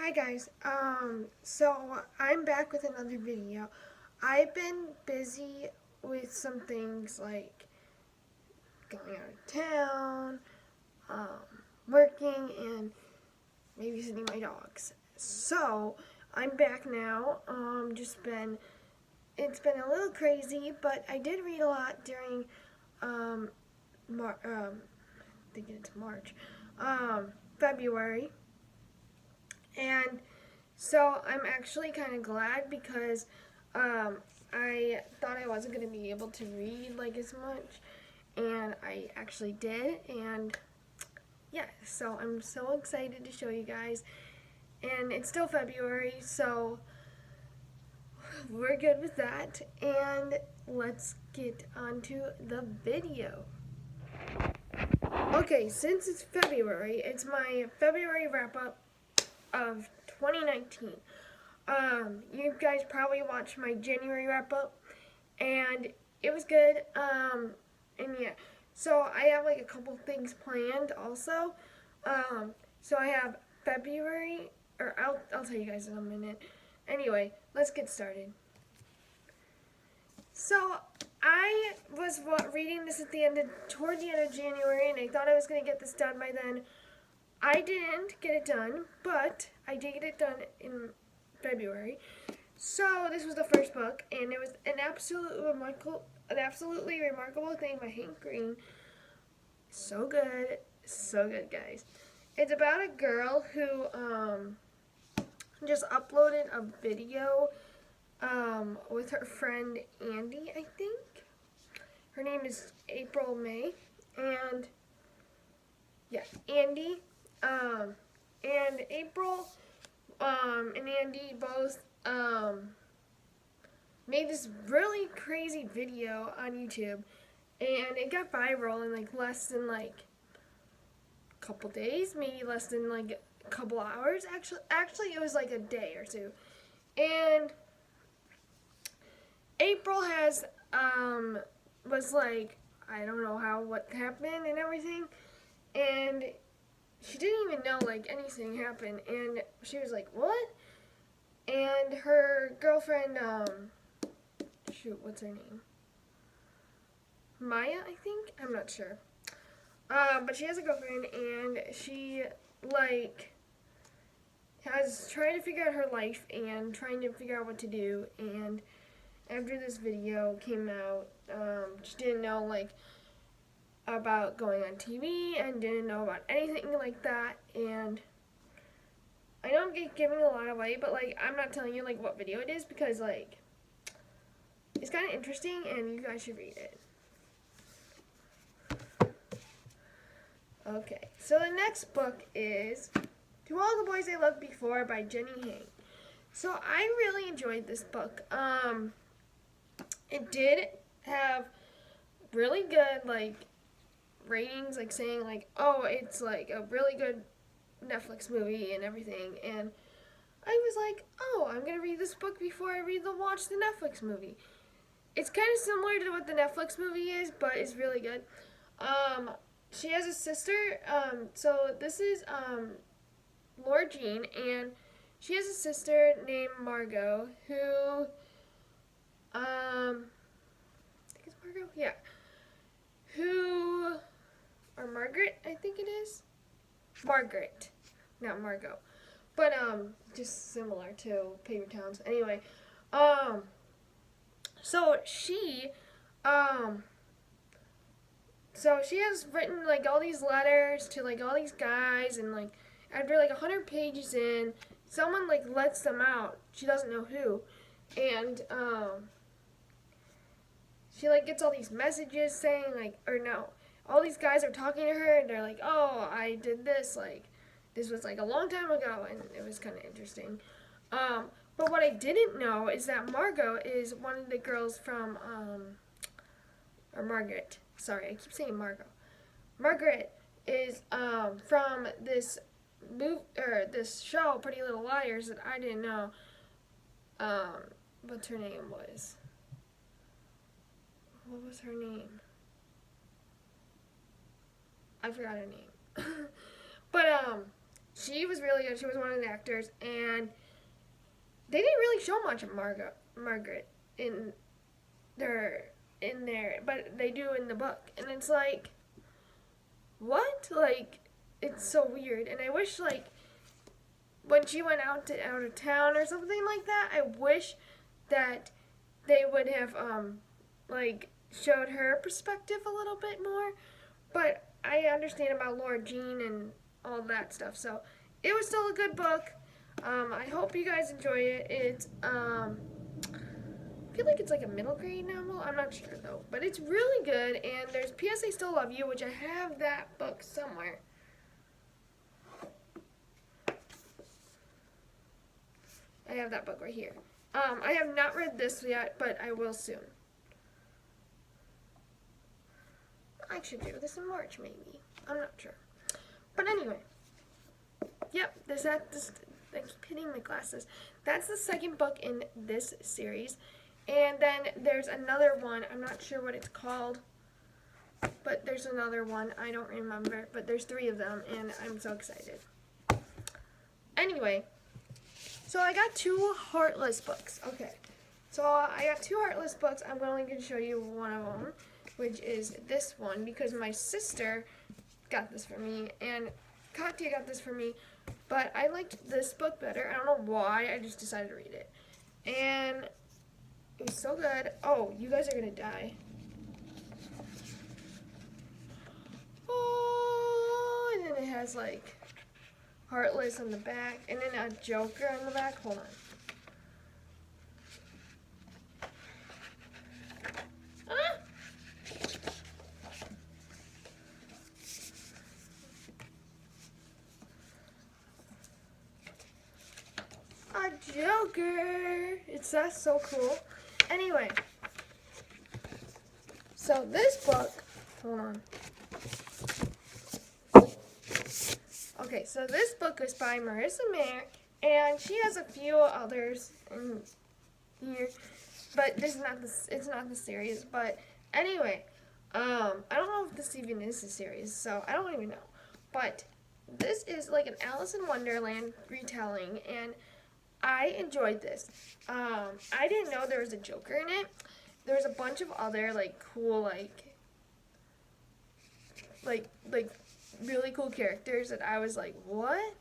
Hi guys, so I'm back with another video. I've been busy with some things like going out of town, working, and babysitting my dogs. So, I'm back now, it's been a little crazy, but I did read a lot during, I think it's March, February, and so I'm actually kind of glad because I thought I wasn't going to be able to read like as much, and I actually did. And yeah, so I'm so excited to show you guys. And it's still February, so we're good with that. And let's get on to the video. Okay, since it's February, it's my February wrap up of 2019. You guys probably watched my January wrap up, and it was good. And yeah, so I have like a couple things planned also. So I have February, or I'll tell you guys in a minute. Anyway, let's get started. So I was reading this toward the end of January, and I thought I was gonna get this done by then. I didn't get it done, but I did get it done in February. So this was the first book, and it was an absolutely remarkable thing by Hank Green. So good, guys. It's about a girl who just uploaded a video with her friend Andy, I think. Her name is April May, and yeah, Andy, and April, and Andy both made this really crazy video on YouTube, and it got viral in like less than like a couple days, maybe less than like a couple hours. Actually, it was like a day or two, and April was like, I don't know what happened and everything, and she didn't even know like anything happened, and she was like, what? And her girlfriend, shoot, what's her name? Maya, I think? I'm not sure. But she has a girlfriend, and she, like, has trying to figure out her life and trying to figure out what to do. And after this video came out, she didn't know, like, about going on TV and didn't know about anything like that. And I know I'm giving a lot away, but, like, I'm not telling you, like, what video it is because, like, it's kind of interesting and you guys should read it. Okay, so the next book is To All the Boys I Loved Before by Jenny Han. So I really enjoyed this book. It did have really good, like, ratings, like, saying, like, oh, it's, like, a really good Netflix movie and everything, and I was like, oh, I'm gonna read this book before I watch the Netflix movie. It's kind of similar to what the Netflix movie is, but it's really good. She has a sister, so this is, Laura Jean, and she has a sister named Margot, who, I think it's Margot? Yeah. Or Margaret, I think it is. Margaret, not Margot. But, just similar to Paper Towns. Anyway, so she, so she has written, like, all these letters to, like, all these guys, and, like, after, like, 100 pages in, someone, like, lets them out. She doesn't know who. And, she, like, gets all these messages saying, like, or no, all these guys are talking to her, and they're like, oh, I did this, like, this was, like, a long time ago, and it was kind of interesting. But what I didn't know is that Margot is one of the girls from, or Margaret. Sorry, I keep saying Margot. Margaret is from this this show, Pretty Little Liars, that I didn't know what her name was. What was her name? I forgot her name. But she was really good. She was one of the actors, and they didn't really show much of Margaret in there, but they do in the book, and it's like, what? Like, it's so weird, and I wish like when she went out of town or something like that, I wish that they would have like showed her perspective a little bit more. But I understand about Laura Jean and all that stuff, so it was still a good book. I hope you guys enjoy it. It's I feel like it's like a middle grade novel. I'm not sure though, but it's really good. And there's P.S. I Still Love You, which I have that book somewhere. I have that book right here. I have not read this yet, but I will soon. I should do this in March, maybe. I'm not sure. But anyway. Yep, I keep hitting my glasses. That's the second book in this series. And then there's another one. I'm not sure what it's called. But there's another one. I don't remember. But there's 3 of them, and I'm so excited. Anyway. So I got 2 Heartless books. Okay. So I got 2 Heartless books. I'm only going to show you one of them, which is this one, because my sister got this for me, and Katya got this for me, but I liked this book better. I don't know why. I just decided to read it. And it was so good. Oh, you guys are going to die. Oh, and then it has like Heartless on the back, and then a Joker on the back. Hold on. A Joker! That's so cool. Anyway, so this book, hold on. Okay, so this book is by Marissa Mayer, and she has a few others in here, but it's not the series. But anyway, I don't know if this even is a series, so I don't even know. But this is like an Alice in Wonderland retelling, and I enjoyed this. I didn't know there was a Joker in it. There was a bunch of other like cool like really cool characters that I was like, what?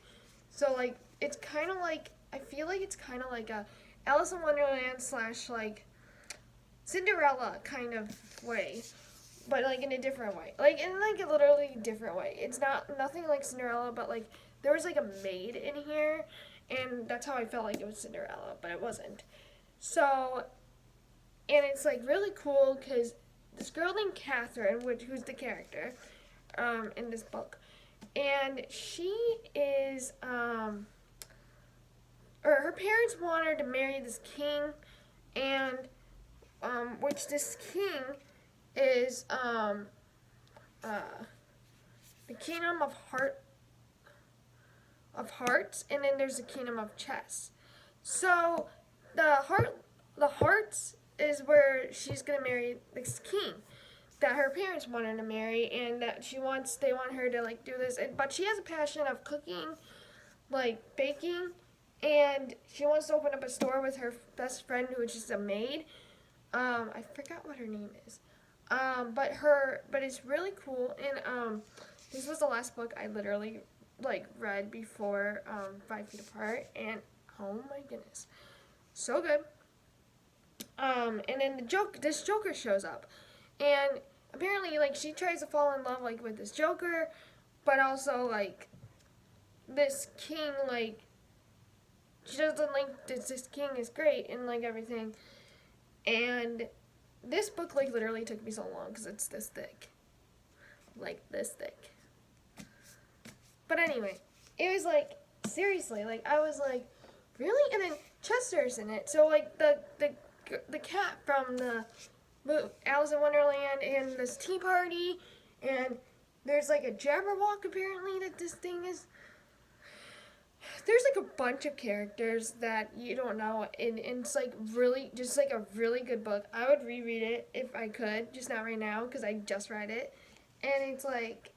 So like it's kind of like, I feel like it's kind of like a Alice in Wonderland / like Cinderella kind of way, but like in a different way, like in like a literally different way. It's nothing like Cinderella, but like there was like a maid in here, and that's how I felt like it was Cinderella, but it wasn't. So, and it's like really cool because this girl named Catherine, who's the character in this book, and she is or her parents want her to marry this king, and which this king is the kingdom of hearts, and then there's the kingdom of chess. So the hearts is where she's gonna marry this king that her parents want her to marry, and that they want her to like do this, but she has a passion of cooking, like baking, and she wants to open up a store with her best friend, which is a maid. I forgot what her name is. But it's really cool, and this was the last book I literally like read before 5 Feet Apart, and oh my goodness, so good. And then this Joker shows up, and apparently like she tries to fall in love like with this Joker, but also like this king, like she doesn't like this king is great and like everything. And this book like literally took me so long because it's this thick, like this thick. But anyway, it was like seriously, like I was like, really? And then Chester's in it, so like the cat from the Alice in Wonderland and this tea party, and there's like a Jabberwock apparently that this thing is. There's like a bunch of characters that you don't know, and it's like really, just like a really good book. I would reread it if I could, just not right now because I just read it, and it's like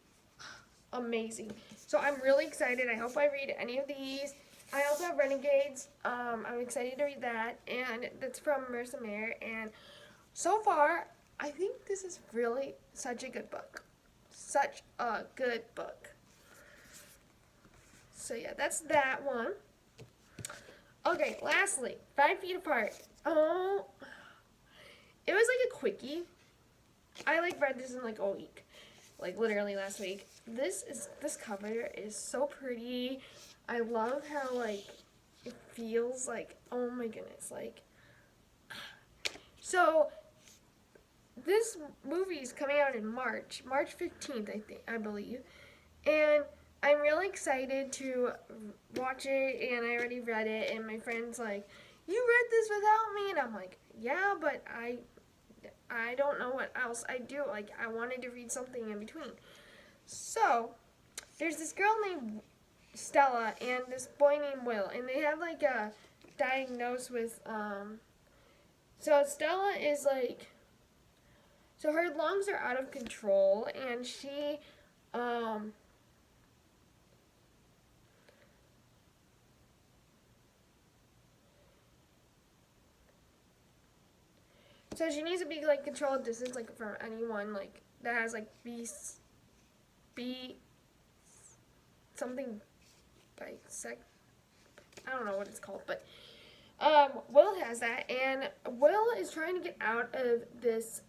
amazing. So I'm really excited. I hope I read any of these. I also have Renegades. I'm excited to read that, and that's from Marissa Mayer. And so far, I think this is really such a good book. Such a good book. So yeah, that's that one. Okay, lastly, 5 Feet Apart. Oh, it was like a quickie. I like read this in like a week, like literally last week. This cover is so pretty. I love how like it feels like, oh my goodness, like. So this movie is coming out in March 15th, I believe, and I'm really excited to watch it. And I already read it, and my friend's like, "You read this without me?" And I'm like, "Yeah, but I don't know what else I do. Like, I wanted to read something in between." So there's this girl named Stella and this boy named Will, and they have like a diagnosed with so Stella is like, so her lungs are out of control, and she so she needs to be like controlled distance like from anyone like that has like B something bisect. I don't know what it's called, but Will has that, and Will is trying to get out of this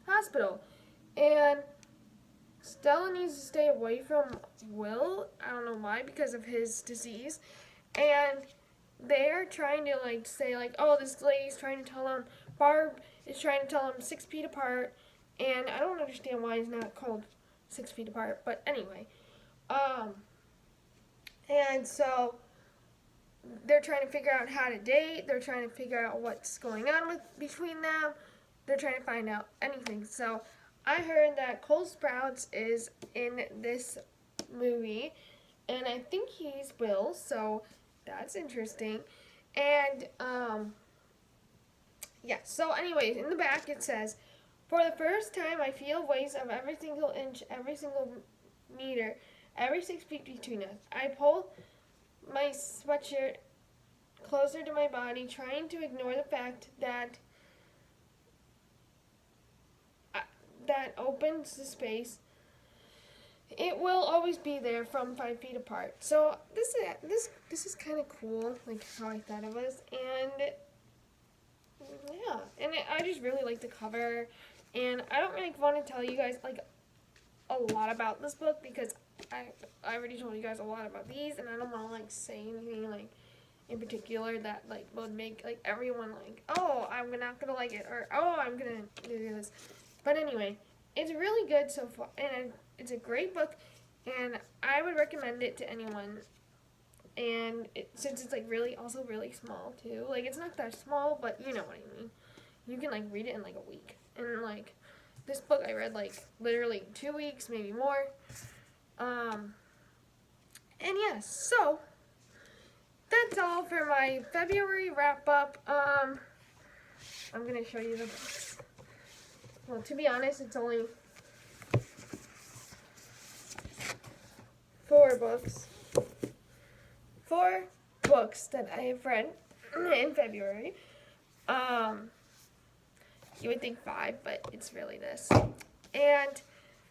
hospital, and Stella needs to stay away from Will. I don't know why, because of his disease, and they're trying to like say like, oh, this lady's trying to tell him, Barb is trying to tell him 6 feet apart, and I don't understand why he's not called 6 feet apart, but anyway, and so they're trying to figure out how to date. They're trying to figure out what's going on between them. They're trying to find out anything. So I heard that Cole Sprouse is in this movie, and I think he's Will. So that's interesting. And yeah. So anyways, in the back it says, "For the first time, I feel waves of every single inch, every single meter, every 6 feet between us. I pull my sweatshirt closer to my body, trying to ignore the fact that that opens the space. It will always be there from 5 feet apart." So this is kind of cool, like how I thought it was, and yeah, and I just really like the cover, and I don't really want to tell you guys like a lot about this book because I already told you guys a lot about these, and I don't want to like say anything like in particular that like would make like everyone like, oh, I'm not gonna like it, or oh, I'm gonna do this. But anyway, it's really good so far, and it's a great book, and I would recommend it to anyone. And since it's like really also really small too, like it's not that small, but you know what I mean. You can like read it in like a week, and like this book I read like literally 2 weeks, maybe more. And yes, so that's all for my February wrap up. I'm gonna show you the books. Well, to be honest, it's only 4 books. 4 books that I have read in February. You would think 5, but it's really this. And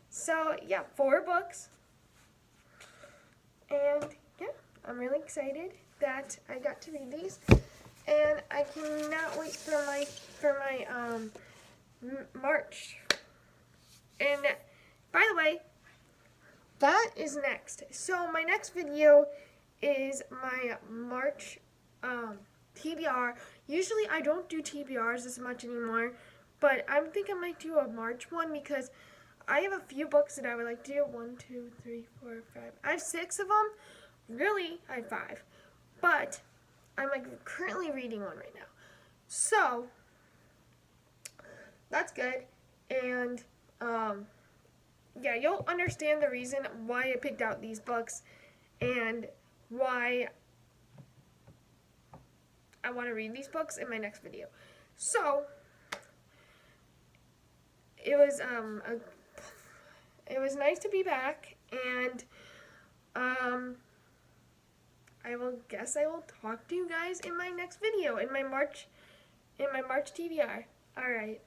so yeah, 4 books. And yeah, I'm really excited that I got to read these, and I cannot wait for my March. And by the way, that is next. So my next video is my March TBR. Usually I don't do TBRs as much anymore, but I think I might do a March one because I have a few books that I would like to do. 1, 2, 3, 4, 5. I have 6 of them. Really, I have 5. But I'm like currently reading one right now. So that's good. And yeah, you'll understand the reason why I picked out these books and why I want to read these books in my next video. So it was nice to be back, and I will talk to you guys in my next video, in my March TBR. Alright.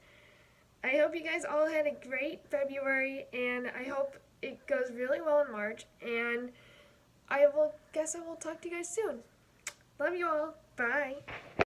I hope you guys all had a great February, and I hope it goes really well in March, and I will talk to you guys soon. Love you all. Bye.